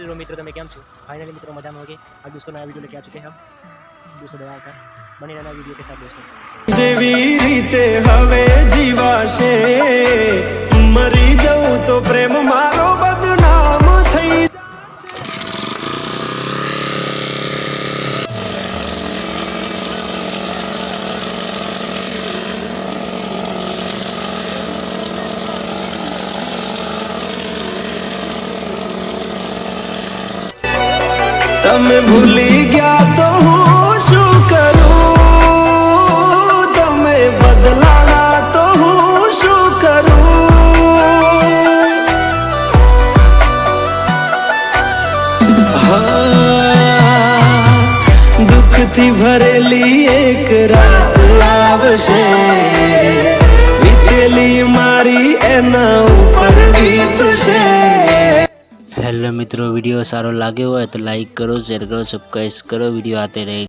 Hello मित्रों, તમે કેમ છો? फाइनली मित्रों मजा में होंगे। आज दोस्तों नया वीडियो लेके आ चुके हैं हम। दोस्तों दया कर बने रहना वीडियो के साथ दोस्तों। જેવી રીતે હવે જીવાશે મરી જવું તો પ્રેમ મારો બદનામ થઈ તમે ભૂલી ગયા તો હું શું કરું તમે બદલાણા તો હું શું કરું દુઃખથી ભરેલી એક રાત આવશે વીતેલી મારી એના ઉપર વીતશે। हेलो मित्रों, वीडियो सारो लागे हो तो लाइक करो, शेयर करो, सब्सक्राइब करो। वीडियो आते रहे।